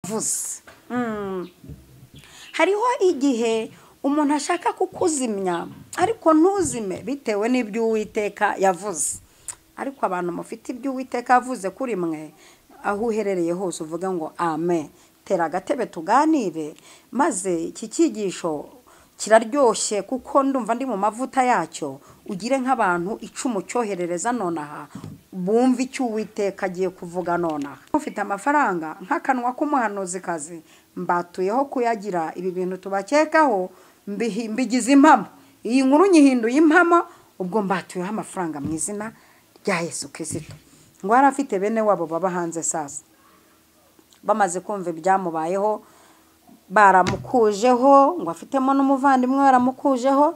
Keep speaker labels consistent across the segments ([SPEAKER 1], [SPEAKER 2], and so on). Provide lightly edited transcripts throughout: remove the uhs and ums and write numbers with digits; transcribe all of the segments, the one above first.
[SPEAKER 1] vuze. Hariho igihe umuntu ashaka kukuzimya ariko ntuzime bitewe n'ibyo Uwiteka yavuze. Ariko abantu mufite ibyo Uwiteka yavuze kuri mwe, aho uherereye hose uvuge ngo amen. Tera agatebe tuganire, maze iki cyigisho kiraryoshye kuko ndumva ndi mu mavuta yacyo. Ugire nk'abantu icumu cyoherereza nonaha, bumva icyo Uwiteka agiye kuvuga nonaha. Ufite amafaranga nk'akanwa k'umuhanuzi kazi, mbatuyeho kuyagira ibi bintu tubakekaho, mbigize impamo. Iyi nkuru nyihinduye impamo, ubwo mbatuyeho amafaranga mu izina rya Yesu Kristo. Ngo arafite bene wabo baba hanze sasa, bamaze kumva ibyamubayeho, baramukujeho, ngo afitemo n'umuvandimwe baramukujeho,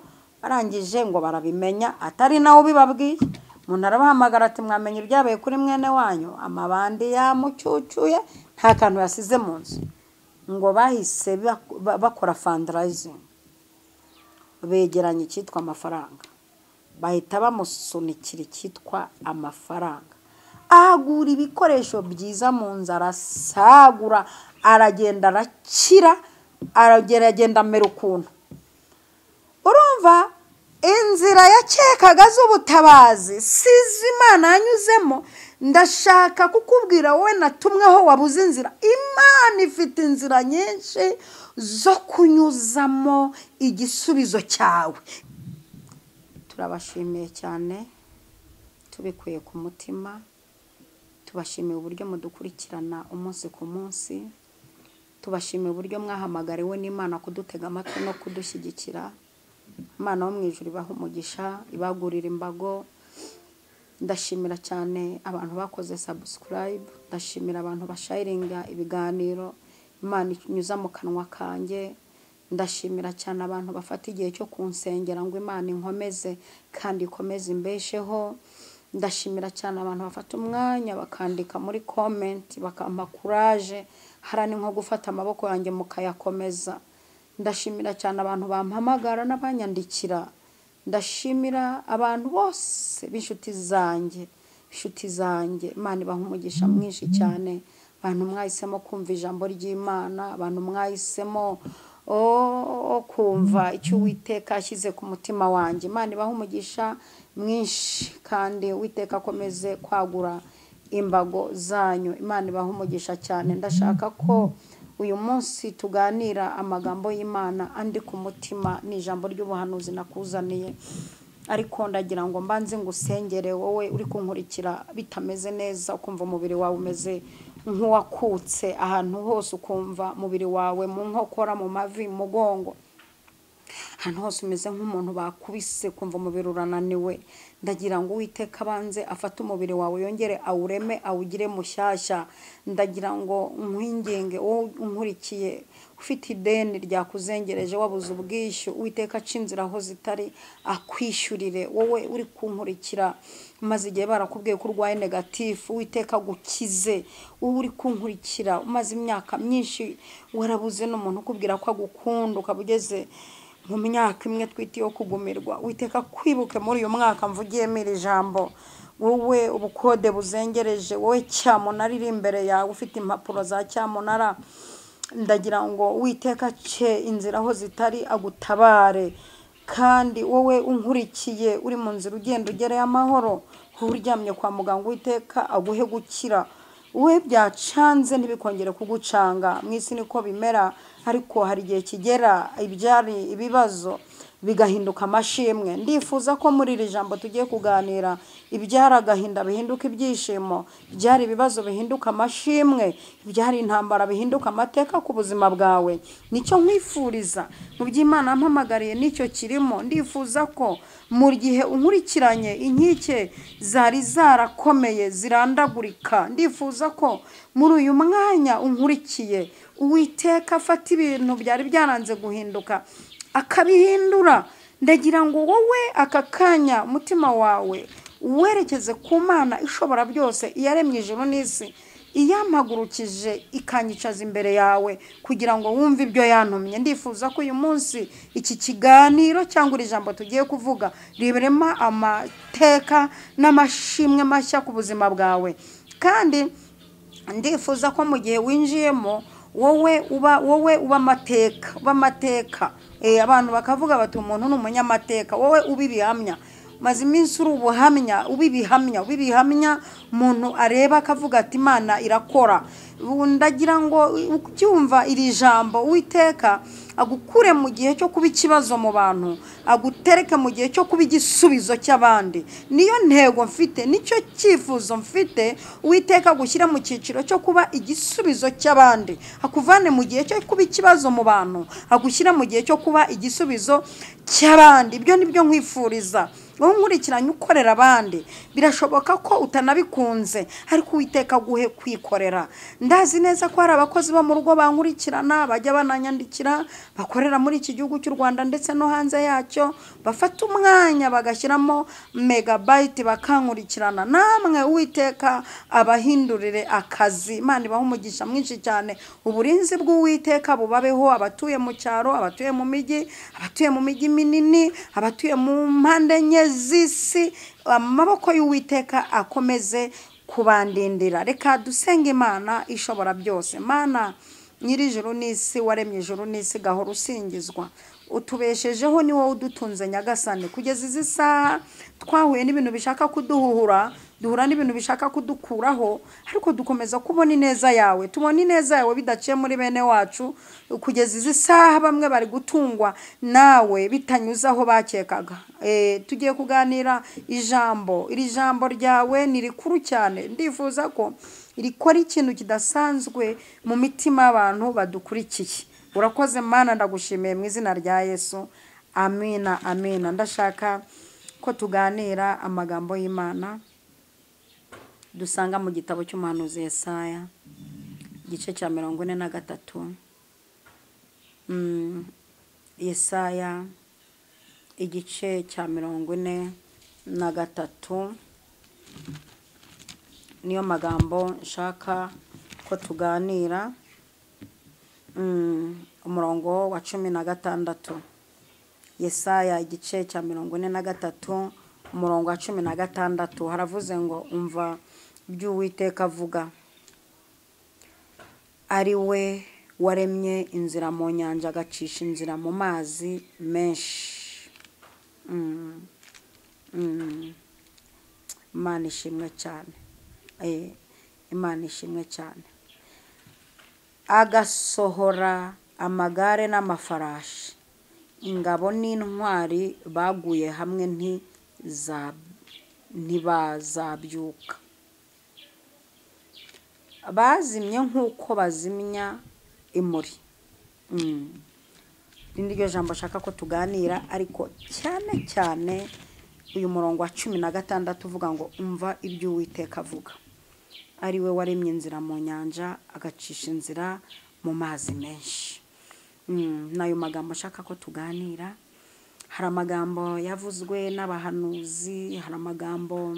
[SPEAKER 1] barangije ngo barabimenya atari nawe ubibabwiye. Umuntu arabahamagara ati mwamenye ibyabaye kuri mwene wanyu, amabandi yamucyucyuye, nta kantu yasize mu nzu. Ngo bahise bakora fundraising, begeranye icyitwa amafaranga, bahita bamusunikira icyitwa amafaranga. Agura ibikoresho byiza mu nzu, arasagura, aragenda arakira, arageragenda amera ukuntu. Urumva inzira yakekaga z'ubutabazi sizi Imana yanyuzemo. Ndashaka kukubwira wowe natumweho wabuze inzira, Imana ifite inzira nyinshi zo kunyuzamo igisubizo cyawe. Turabashimiye cyane tubikuye ku mutima. Tubashimiye uburyo mudukurikirana umunsi ku munsi. Tubashimiye uburyo mwahamagariwe n'Imana kudutega amatwi no kudushyigikira. Imana wo mu ijuru ibaha umugisha, ibagurira imbago. Ndashimira cyane abantu bakoze subscribe, ndashimira abantu basharinga ibiganiro Imana inyuza mu kanwa kanjye. Ndashimira cyane abantu bafata igihe cyo kunsengera ngo Imana inkomeze kandi ikomeze imbesheho. Ndashimira cyane abantu bafata umwanya bakandika muri comment bakampa courage, harani nko gufata amaboko yanjye mukayakomeza. Ndashimira cyane abantu bampamagara n'abanyandikira. Ndashimira abantu bose b'inshuti zanjye, Imana ibaha umugisha mwinshi cyane. Abantu mwahisemo kumva ijambo ry'Imana, abantu mwahisemo kumva icyo Uwiteka ashyize ku mutima wanjye. Imana ibaha umugisha mwinshi kandi Uwiteka akomeze kwagura imbago zanyu. Imana ibaha umugisha cyane. Ndashaka ko uyu munsi tuganira amagambo y'Imana andi ku mutima, ni ijambo ry'ubuhanuzi nakuzaniye. Ariko ndagira ngo mbanze ngusengere wowe uri kunkurikira bitameze neza, ukumva umubiri wawe umeze nk'uwakutse ahantu hose, ukumva umubiri wawe mu nkokora, mu mavi, mu mugongo, ahantu hose umeze nk'umuntu bakubise, kumva umubiri urananiwe. Ndagira ngo Uwiteka abanze afate umubiri wawe yongere awureme, awugire mushyashya. Ndagira ngo nkwinginge wowe unkurikiye ufite ideni ryakuzengereje wabuze ubwishyu, Uwiteka aca inzira aho zitari akwishyurire. Wowe uri kunkurikira maze igihe barakubwiye ko urwaye negatifu, Uwiteka gukize. Wowe uri kunkurikira umaze imyaka myinshi warabuze n'umuntu ukubwira ko agukunda, ukabugeze mu myaka imwe twitiye kugumirwa, Uwiteka kwibuke muri uyu mwaka mvugiyemo iri jambo. Wowe ubukode buzengereje, wowe cyamunara iri imbere yawe ufite impapuro za cyamunara, ndagira ngo Uwiteka ace inzira aho zitari agutabare. Kandi wowe unkurikiye uri mu nzira ugenda ugereye amahoro, uryamye kwa muganga, Uwiteka aguhe gukira. Wowe byacanze ntibikongere kugucanga, mu isi niko bimera. Ariko hari igihe kigera ibyari ibibazo bigahinduka amashimwe. Ndifuza ko muri iri jambo tugiye kuganira ibyari agahinda bihinduka ibyishimo, byari ibibazo bihinduka amashimwe, byari intambara bihinduka amateka ku buzima bwawe. Nicyo nkwifuriza mu by'Imana mpamagariye, nicyo kirimo. Ndifuza ko mu gihe unkurikiranye inkike zari zarakomeye zirandagurika, ndifuza ko muri uyu mwanya unkurikiye Uwiteka afata ibintu byari byaranze guhinduka akabihindura. Ndagira ngo wowe aka kanya umutima wawe uwerekeze ku Mana ishobora byose, iyaremye ijuru n'isi, iyampagurukije ikanyicaza imbere yawe kugira ngo wumve ibyo yantumye. Ndifuza ko uyu munsi iki kiganiro cyangwa iri jambo tugiye kuvuga riberema amateka n'amashimwe mashya ku buzima bwawe. Kandi ndifuza ko mu gihe winjiyemo wowe uba amateka abantu bakavuga bati umuntu ni umunyamateka, wowe ubibihamya maze iminsi uri ubibihamya umuntu areba akavuga ati Imana irakora. Ndagira ngo ucyumva iri jambo Uwiteka agukure mu gihe cyo kuba ikibazo mu bantu, agutereke mu gihe cyo kuba igisubizo cy'abandi. Niyo ntego mfite, nicyo cyifuzo mfite. Uwiteka gushyira mu cyiciro cyo kuba igisubizo cy'abandi, akuvane mu gihe cyo kuba ikibazo mu bantu, agushyira mu gihe cyo kuba igisubizo cy'abandi. Ibyo nibyo nkwifuriza. Wowe nkurikiranye ukorera abandi, birashoboka ko utanabikunze, ariko Uwiteka guhe kwikorera. Ndazi neza ko hari abakozi bo mu rugo bankurikirana, bajya bananyandikira, bakorera muri iki gihugu cy'u Rwanda ndetse no hanze yacyo, bafata umwanya bagashyiramo megabyte bakankurikirana. Namwe Uwiteka abahindurire akazi. Imana ibahe umugisha mwinshi cyane. Uburinzi bw'Uwiteka bubabeho, abatuye mu cyaro, abatuye mu migi, abatuye mu migi minini, abatuye mu mpande enye z'isi. Amaboko y'Uwiteka akomeze kubandindira. Reka dusenge Imana ishobora byose. Mana nyiri ijuru n'isi, waremye ijuru n'isi, gahora usingizwa. Utubeshejeho, ni wowe udutunze Nyagasani. Kugeza izi saha twahuye n'ibintu bishaka kuduhura, duhura n'ibintu bishaka kudukuraho, ariko dukomeza kubona ineza yawe. Tubona ineza yawe bidaciye muri bene wacu. Kugeza izi saha bamwe bari gutungwa nawe bitanyuze aho bakekaga. Tugiye kuganira ijambo. Iri jambo ryawe ni rikuru cyane. Ndifuza ko rikora ikintu kidasanzwe mu mitima y'abantu badukurikiye. Urakoze Mana, ndagushimiye mu izina rya Yesu. Amina, amina. Ndashaka ko tuganira amagambo y'Imana dusanga mu gitabo cy'umuhanuzi Yesaya, igice cya 43. Yesaya igice cya 43 niyo magambo nshaka ko tuganira. Umurongo wa 16. Yesaya igice cya 43 umurongo wa 16 haravuze ngo, umva ibyo Uwiteka avuga. Ari we waremye inzira mu nyanja, agacisha inzira mu mazi menshi. Imana ishimwe cyane. Imana ishimwe cyane. Agasohora amagare n'amafarashi, ingabo n'intwari baguye hamwe ntibazabyuka. Bazimye nk'uko bazimya imuri. Niryo jambo shaka ko tuganira, ariko cyane cyane uyu murongo wa 16 uvuga ngo, umva ibyo Uwiteka avuga. Ari we waremye inzira mu nyanja, agacisha inzira mu mazi menshi. Nayo magambo shaka ko tuganira. Hari amagambo yavuzwe n'abahanuzi, hari amagambo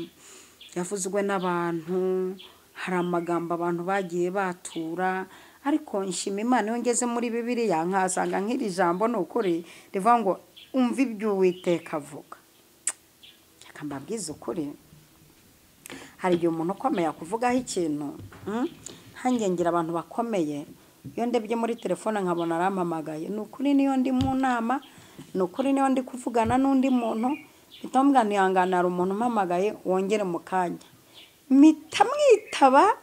[SPEAKER 1] yavuzwe n'abantu, hari amagambo abantu bagiye batura, ariko nshima Imana iyo ngeze muri Bibiliya nkasanga nk'iri jambo ni ukuri rivuga ngo, umva ibyo Uwiteka avuga. Reka mbabwize ukuri, hari igihe umuntu ukomeye akuvugaho ikintu, hanjye ngira abantu bakomeye, iyo ndebye muri telefone nkabona arampamagaye, ni ukuri niyo ndi mu nama, ni ukuri niyo ndi kuvugana n'undi muntu, mpita ntihangana, hari umuntu umpamagaye, wongere mu kanya. Mpita mwitaba,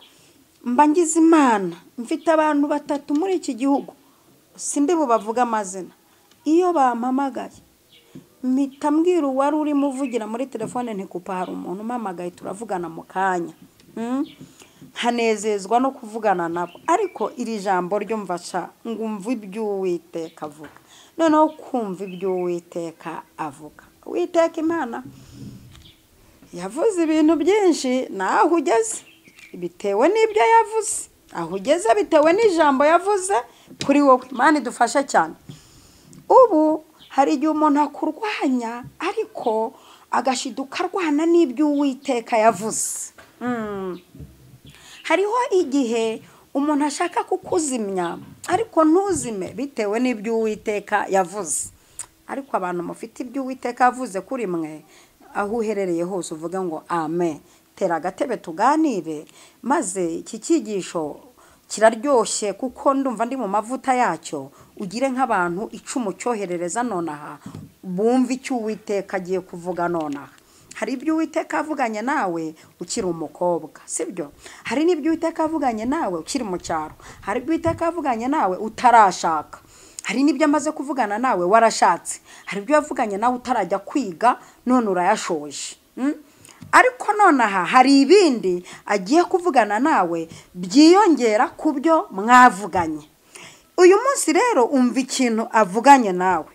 [SPEAKER 1] mba ngize Imana. Mfite abantu 3 muri iki gihugu, sindi bubavuga amazina. Iyo bampamagaye mpita mbwira uwari urimo uvugira muri telefone, ntikupa hari umuntu umpamagaye, turavugana mu kanya. Hanezezwa no kuvugana nabo. Ariko iri jambo ryo mvasha ngo umva ibyo Uwiteka avuga. Noneho kumva ibyo Uwiteka avuga. Uwiteka Imana yavuze ibintu byinshi, naho ugeze bitewe n'ibyo yavuze, aho ugeze bitewe n'ijambo yavuze kuri wowe. Imana idufashe cyane. Ubu hari igihe umuntu akurwanya, ariko agashiduka arwana n'ibyo Uwiteka yavuze. Hariho igihe umuntu ashaka kukuzimya, ariko ntuzime bitewe n'ibyo Uwiteka yavuze. Ariko abantu mufite ibyo Uwiteka yavuze kuri mwe, aho uherereye hose uvuga ngo amen. Tera agatebe tuganire, maze iki cyigisho kiraryoshye kuko ndumva ndi mu mavuta yacyo, ugire nk'abantu icumu cyoherereza nonaha bumva icyo Uwiteka agiye kuvuga nonaha. Hari ibyo Uwiteka avuganye nawe ukiri umukobwa, sibyo? Hari n'ibyo Uwiteka avuganye nawe ukiri mu cyaro. Hari ibyo Uwiteka avuganye nawe utarashaka. Hari n'ibyo amaze kuvugana nawe warashatse. Hari ibyo yavuganye nawe utarajya kwiga none urayashoje. Ariko nonaha hari ibindi agiye kuvugana nawe byiyongera ku byo mwavuganye. Uyu munsi rero umva ikintu avuganye nawe,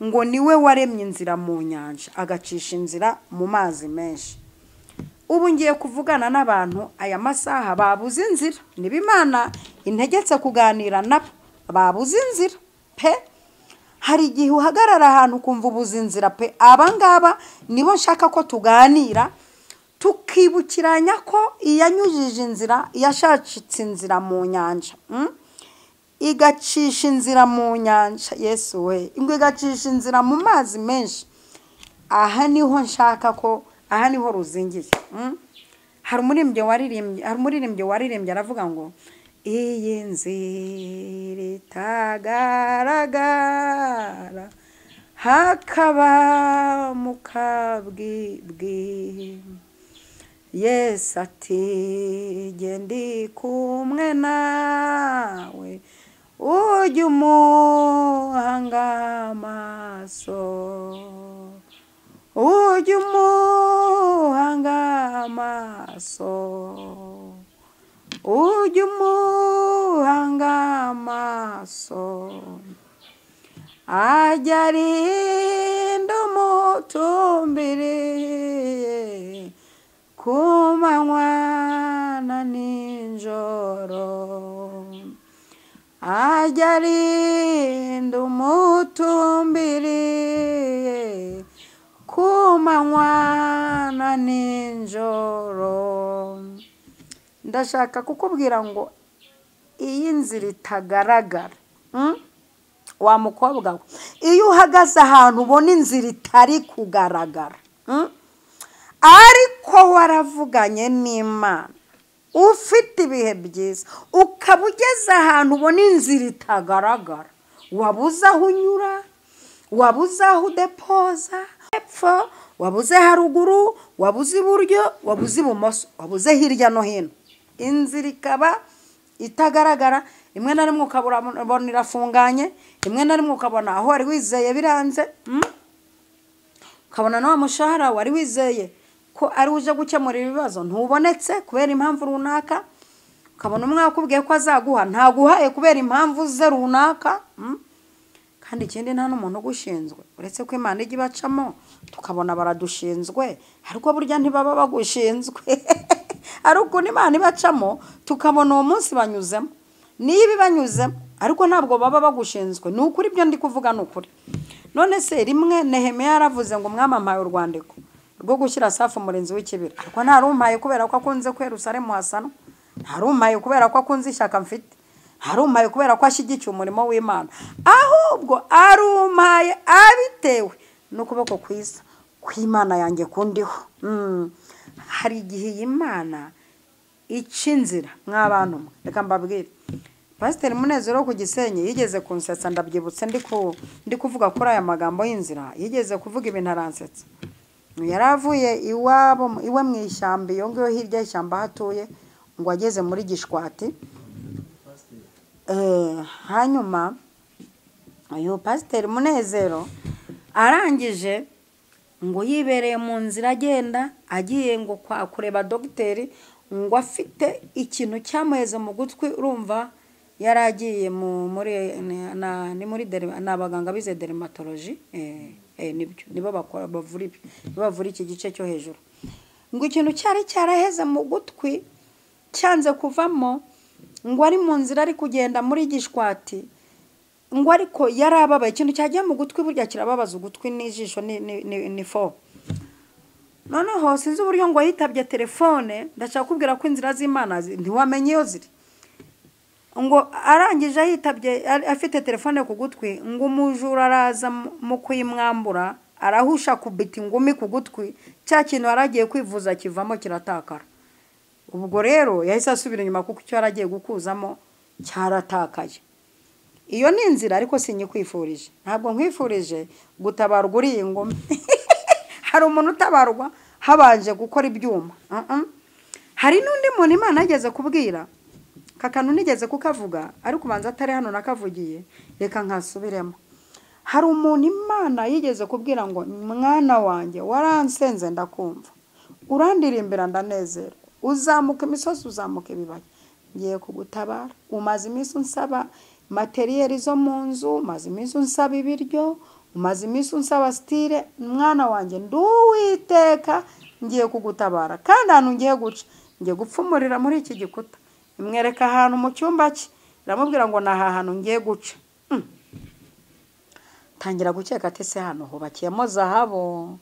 [SPEAKER 1] ngo niwe waremye inzira mu nyanja agacisha inzira mu mazi menshi. Ubu ngiye kuvugana n'abantu aya masaha babuze inzira, niba Imana integetse kuganira nabo babuze inzira pe. Hari igihe uhagarara ahantu kumva ubuze inzira pe. Abangaba nibo nshaka ko tuganira, tukibukiranya ko iyanyujije inzira, yashacitse inzira mu nyanja, igacisha inzira mu nyanja. Yesu we, ngo igacisha inzira mu mazi menshi. Aha niho nshaka ko, aha niho ruzingiye. Hari umuririmbyi waririmbye aravuga ngo iyi nzira itagaragara hakaba mu kabwibwi. Yesu ati jye ndi kumwe nawe ujye umuhanga amaso, ujye umuhanga amaso, ujye umuhanga amaso, ajya arinda umutumbiriye ku manywa na nijoro, ajya arinda umutumbiriye ku manywa na nijoro. Ndashaka kukubwira ngo iyi nzira itagaragara, wa mukobwa we, iyo uhagaze ahantu ubona inzira itari kugaragara, ariko waravuganye n'Imana, ufite ibihe byiza, ukaba ugeze ahantu ubona inzira itagaragara, wabuze aho unyura, wabuze aho udepoza epfo, wabuze haruguru, wabuze iburyo, wabuze ibumoso, wabuze hirya no hino, inzira ikaba itagaragara. Imwe na rimwe ukabona irafunganye, imwe na rimwe ukabona aho wari wizeye biranze, ukabona n'uwo mushahara wari wizeye ko ari uje gukemura ibibazo ntubonetse kubera impamvu runaka, ukabona umwe akubwiye ko azaguha ntaguhaye kubera impamvu ze runaka. Kandi ikindi nta n'umuntu ugushinzwe uretse ko Imana ijya ibacamo tukabona baradushinzwe, ariko burya ntibaba bagushinzwe. Ari ukuntu Imana ibacamo tukabona uwo munsi banyuzemo, niba ibanyuzemo ariko ntabwo baba bagushinzwe. Ni ukuri ibyo ndi kuvuga ni ukuri. None se rimwe Nehemiya yaravuze ngo mwamampaye urwandiko rwo gushyira Safu umurinzi w'ikibira, ariko ntarumpaye kubera ko akunze ko Yerusalemu hasana, ntarumpaye kubera ko akunze ishyaka mfite, ntarumpaye kubera ko ashyigikiye umurimo w'Imana, ahubwo arumpaye abitewe n'ukuboko kwiza kw'Imana yanjye kundiho. Hari igihe Imana ica inzira mw'abantu mwe. Reka mbabwire, Pasiteri Munezero ku Gisenyi yigeze kunsetsa, ndabyibutse ndi kuvuga kuri aya magambo y'inzira, yigeze kuvuga ibintu aransetsa. Yaravuye iwe mu ishyamba, iyo ngiyo hirya y'ishyamba hatuye, ngo ageze muri Gishwati. Hanyuma uyu Pasiteri Munezero arangije ngo yibereye mu nzira agenda agiye ngo kureba dogiteri, ngo afite ikintu cyamuheze mu gutwi. Urumva yaragiye muri abaganga bize dermatology, nibyo nibo bavura iki gice cyo hejuru. Ngo ikintu cyari cyaraheze mu gutwi cyanze kuvamo, ngo ari mu nzira ari kugenda muri Gishwati, ngo ariko yarababaye. Ikintu cyagiye mu gutwi burya kirababaza ugutwi n'ijisho ni fo. Noneho sinzi uburyo ngo yitabye telefone, ndashaka kubwira ko inzira z'Imana ntiwamenye iyo ziri. Ngo arangije yitabye afite telefone ku gutwi, ngo umujura araza mu kuyimwambura, arahusha kubita ingumi ku gutwi, cya kintu yaragiye kwivuza kivamo kiratakara. Ubwo rero yahise asubira inyuma kuko icyo yaragiye gukuzamo cyaratakaye. Iyo ni inzira ariko sinyikwifurije. Ntabwo nkwifurije gutabarwa uri ingome. Hari umuntu utabarwa habanje gukora ibyuma. Hari n'undi muntu Imana yageze kubwira kakanu nigeze kukavuga ariko ubanza atari hano nakavugiye, reka nkasubiremo. Hari umuntu Imana yigeze kubwira ngo mwana wanjye waransenze ndakumva, urandirimbira ndanezerwa, uzamuka imisozi uzamuka ibibaya, ngiye kugutabara. Umaze iminsi unsaba materiyeri zo mu nzu, umaze iminsi unsaba ibiryo, umaze iminsi unsaba stile, mwana wanjye nduwiteka ngiye kugutabara. Kandi ahantu ngiye guca ngiye gupfumurira muri iki gikuta. Imwereka ahantu mu cyumba cye, iramubwira ngo naha hantu ngiye guca. Tangira gukeka ati se hano hubakiyemo zahabu,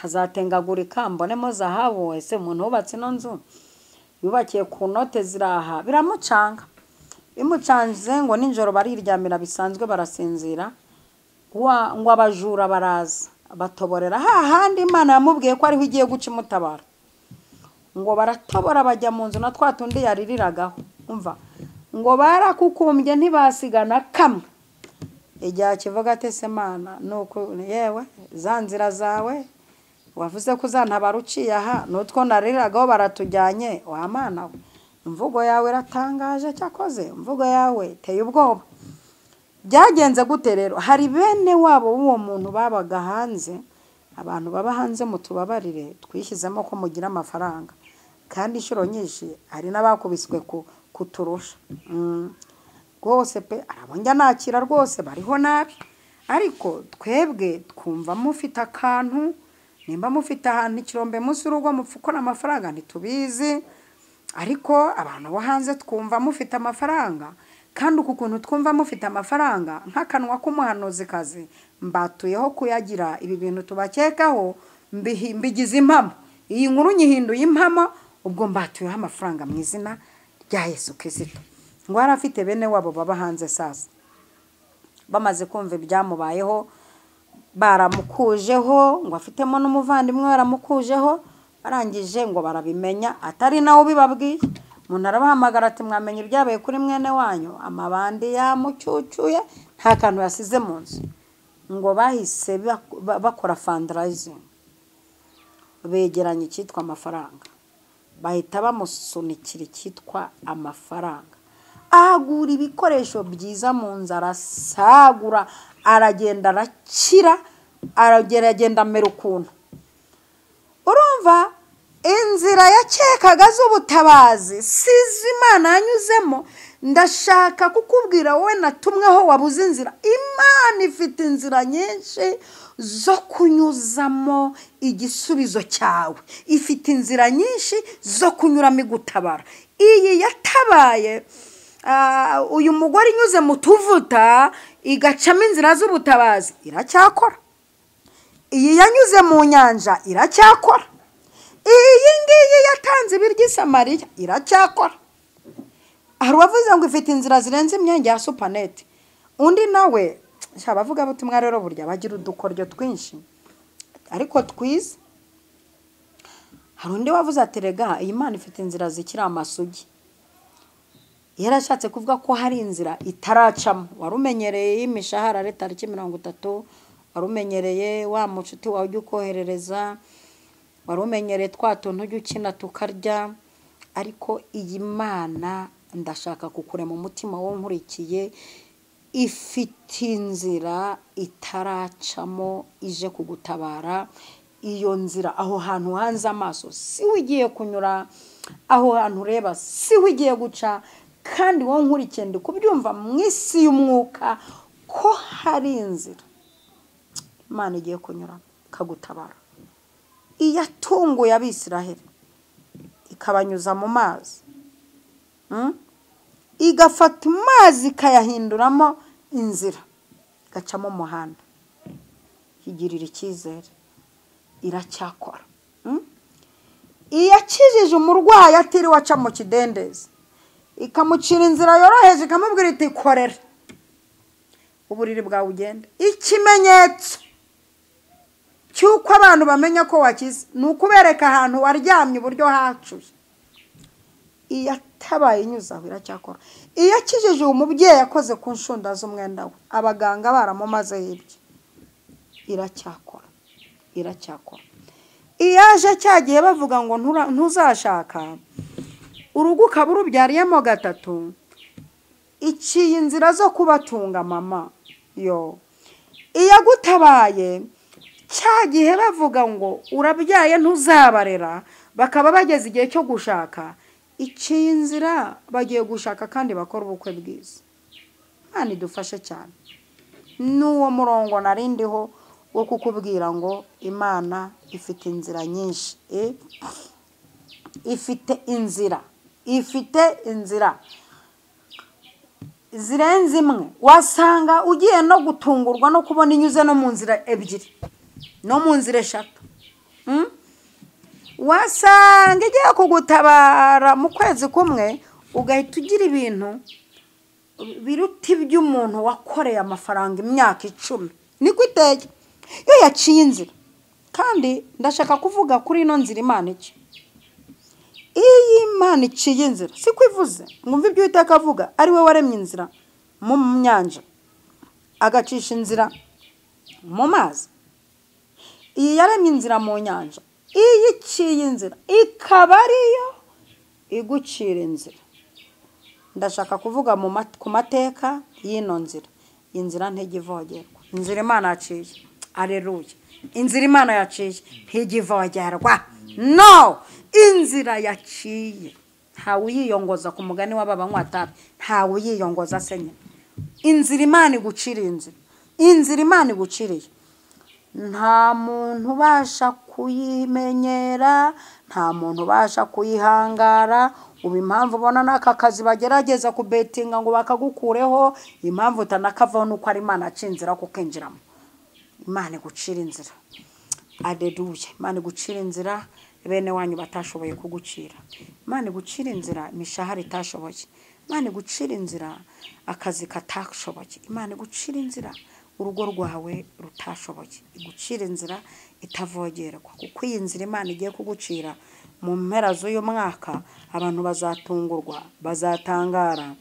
[SPEAKER 1] hazatengagurika mbonemo zahabu. Ese umuntu wubatse ino nzu yubakiye ku note ziraha, biramucanga. Bimucanze ngo ninjoro bariryamira bisanzwe barasinzira, ngo abajura baraza batoborera hahandi Imana yamubwiye ko ariho igiye guca imutabara. Ngo baratobora bajya mu nzu na twatundi yaririragaho. Umva ngo barakukumbye ntibasigana kamwe. Ijya kivuga ati se Mana nuko yewe za nzira zawe wavuze ko uzantabara uciye aha nutwo nariragaho baratujyanye. Wa Mana we, imvugo yawe iratangaje cyakoze, imvugo yawe teye ubwoba. Byagenze gute rero? Hari bene wabo uwo muntu babaga hanze. Abantu baba hanze mutubabarire, twishyizemo ko mugira amafaranga kandi inshuro nyinshi hari n'abakubiswe kuturusha. Rwose pe arabonja nakira rwose bariho nabi, ariko twebwe twumva mufite akantu, nimba mufite ahantu ikirombe munsi urugo mupfukora amafaranga ntitubizi, ariko abantu bo hanze twumva mufite amafaranga. Kandi ukuntu twumva mufite amafaranga nk'akanwa k'umuhanuzi kazi mbatuyeho kuyagira ibi bintu tubakekaho mbigize impamo. Iyi nkuru nyihinduye impamo, ubwo mbatuyeho amafaranga mu izina rya Yesu Kristo. Ngo arafite bene wabo baba hanze sasa, bamaze kumva ibyamubayeho baramukujeho, ngo afitemo n'umuvandimwe baramukujeho, barangije ngo barabimenya atari nawe ubibabwiye. Umuntu arabahamagara ati mwamenye ibyabaye kuri mwene wanyu, amabandi yamucyucyuye nta kantu yasize mu nzu. Ngo bahise bakora fundraising, begeranye icyitwa amafaranga, bahita bamusunikira icyitwa amafaranga. Agura ibikoresho byiza mu nzu, arasagura, aragenda arakira, arageragenda amera ukuntu. Urumva inzira yakekaga z'ubutabazi sizi Imana yanyuzemo. Ndashaka kukubwira wowe natumweho wabuze inzira, Imana ifite inzira nyinshi zo kunyuzamo igisubizo cyawe. Ifite inzira nyinshi zo kunyuramo igutabara. Iyi yatabaye uyu mugore inyuze mu tuvuta igacamo inzira z'ubutabazi iracyakora. Iyi yanyuze mu nyanja iracyakora. Iyi ngiyi yatanze ibiryo Samariya iracyakora. Hari wavuze ngo ifite inzira zirenze imyenge ya supanete. Undi nawe shabavuga butumwa rero burya bagira udukoryo twinshi ariko twiza. Hari undi wavuze ati rega iyi Imana ifite inzira zikira amasugi. Yarashatse kuvuga ko hari inzira itaracamo. Warumenyereye imishahara ari tariki 30, warumenyereye wa mucuti wawe ujye ukoherereza, warumenyereye twatuntu ujye ukina tukarya. Ariko iyi Mana ndashaka kukure mu mutima wo nkurikiye, ifite inzira itaracamo ije kugutabara. Iyo nzira aho hantu hanze amaso si wigiye kunyura, aho hantu ureba si wigiye guca. Kandi wo nkurikiye ndi kubyumva mu isi y'umwuka ko hari inzira Imana igiye kunyura kagutabara. Iyatunguye Abisiraheli ikabanyuza mu mazi, igafata amazi ikayahinduramo inzira, gacamo umuhanda. Igirira icyizere, iracyakora. Iyakijije umurwayi atiriwe aca mu kidendezi, ikamucira inzira yoroheje, ikamubwira iti korera uburiri bwawe ugende. Ikimenyetso cyuko abantu bamenya ko wakize ni ukubereka ahantu waryamye uburyo hacuye. itabaye inyuzaho iracyakora. Iyo akijije umubyeyi yakoze ku nshunda z'umwenda we abaganga baramumaze ibyo iracyakora. Iyo aje cyagiye bavuga ngo ntuzashaka urugo ukaba urubyariyemo gatatu, iciye inzira zo kubatunga mama yo. Iyo agutabaye cyagihe bavuga ngo urabyaye ntuzabarera, bakaba bageze igihe cyo gushaka, iciye inzira bagiye gushaka kandi bakora ubukwe bwiza. Imana idufashe cyane. N'uwo murongo narindiho wo kukubwira ngo Imana ifite inzira nyinshi, ifite inzira zirenze imwe. Wasanga ugiye no gutungurwa no kubona inyuze no mu nzira ebyiri no mu nzira eshatu. Wasanga igiye kugutabara mu kwezi kumwe ugahita ugira ibintu biruta iby'umuntu wakoreye amafaranga imyaka 10. Niko iteye iyo yaciye inzira. Kandi ndashaka kuvuga kuri ino nzira Imana iki. Iyi Imana iciye inzira si kwivuze mwumva ibyo Uwiteka avuga ari we waremye inzira mu nyanja agacisha inzira mu mazi. Iyi yaremye inzira mu nyanja, iyi iciye inzira ikaba ariyo igucira inzira. Ndashaka kuvuga ku mateka y'ino nzira. Inzira ntigivogerwa. Inzira Imana yaciye. Aleluya. Inzira Imana yaciye ntigivogerwa. No, inzira yaciye ntawe uyiyongoza ku mugani w'ababanywa tabi, ntawe uyiyongoza senye. Inzira Imana iguciriye inzira. Inzira Imana iguciriye nta muntu ubasha kuyimenyera, nta muntu ubasha kuyihangara. Ubu impamvu ubona n'aka kazi bagerageza kubetinga ngo bakagukureho, impamvu utanakavaho nuko ari Imana yaciye inzira kukinjiramo. Imana igucira inzira. Aleluya. Imana igucira inzira bene wanyu batashoboye kugucira. Imana igucira inzira imishahara itashoboye. Imana igucira inzira akazi katashoboye. Imana igucira inzira urugo rwawe rutashoboye. Igucira inzira itavogerwa. Kuko iyi nzira Imana igiye kugucira mu mpera z'uyu mwaka abantu bazatungurwa, bazatangara.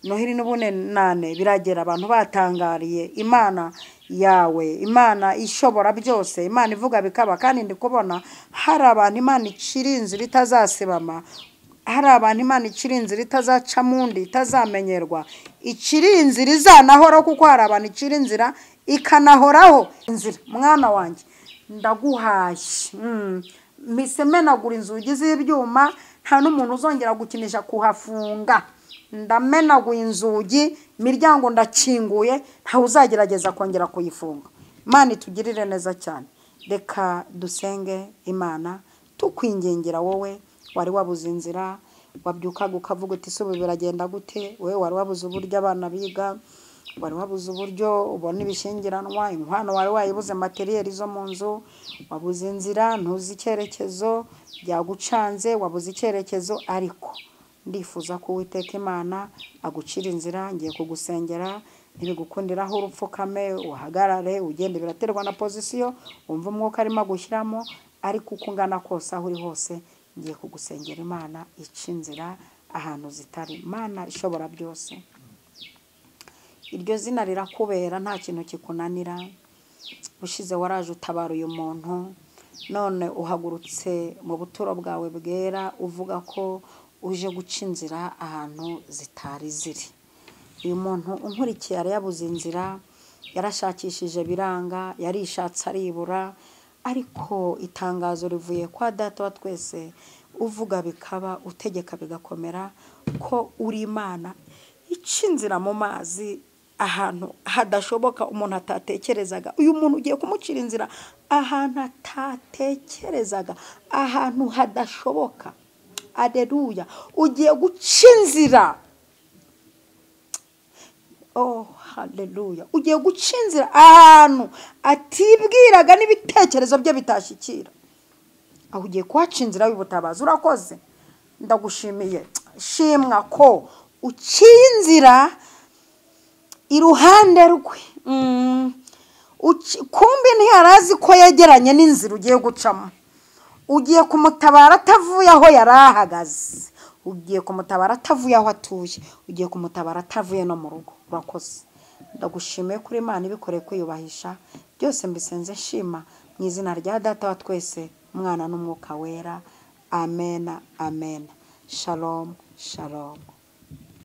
[SPEAKER 1] Noheri n'ubunane biragera abantu batangariye Imana yawe, Imana ishobora byose, Imana ivuga bikaba. Kandi ndi kubona hari abantu Imana icira inzira itazasibama, hari abantu Imana icira inzira itazaca mundi, itazamenyerwa, icira inzira izanahoraho. Kuko hari abantu icira inzira ikanahoraho. Inzira mwana wanjye ndaguhashye, mise menagura inzugi z'ibyuma, nta n'umuntu uzongera gukinisha kuhafunga. Ndamenaguye inzugi, imiryango ndakinguye, ntawe uzagerageza kongera kuyifunga. Imana itugirire neza cyane. Reka dusenge Imana tukwingingira. Wowe wari wabuze inzira, wabyukaga ukavuga uti isubu biragenda gute? Wowe wari wabuze uburyo abana biga, wari wabuze uburyo ubona ibishingiranwa, inkwano wari wayibuze materiyeri zo mu nzu, wabuze inzira, ntuzi icyerekezo, byagucanze, wabuze icyerekezo. Ariko ndifuza ko Uwiteka Imana agucira inzira. Ngiye kugusengera, ntibigukundiraho urupfukame, uhagarare, ugende. Biraterwa na pozisiyo wumva umwuka arimo agushyiramo, ariko uko ungana kose aho uri hose ngiye kugusengera Imana ica inzira ahantu zitari. Imana ishobora byose. Iryo zina rirakubera, nta kintu kikunanira. Ushize waraje utabara uyu muntu, none uhagurutse mu buturo bwawe bwera uvuga ko uje guca inzira ahantu zitari ziri. Uyu muntu unkurikiye yari yabuze inzira, yarashakishije biranga, yarishatse aribura, ariko itangazo rivuye kwa Data wa twese uvuga bikaba, utegeka bigakomera, ko uri Imana ica inzira mu mazi ahantu hadashoboka, umuntu atatekerezaga. Uyu muntu ugiye kumucira inzira ahantu atatekerezaga, ahantu hadashoboka. Aleluya. Ugiye guca inzira. Oh, haleluya. Ugiye guca inzira ahantu atibwiraga n'ibitekerezo bye bitashyikira. Aho ugiye kuhaca inzira y'ubutabazi. Urakoze. Ndagushimiye. Shimwa ko uciye inzira iruhande rwe. Kumbe ntiyarazi ko yegeranye n'inzira ugiye gucamo. Ugiye kumutabara atavuye aho yarahagaze. ugiye kumutabara atavuye aho atuye, ugiye kumutabara atavuye no mu rugo. Urakoze, ndagushimiye kuri Imana ibikoreye kwiyubahisha, byose mbisenze shima mu izina rya Data wa twese, Umwana n'Umwuka wera. Amen, amen. Shalom, shalom.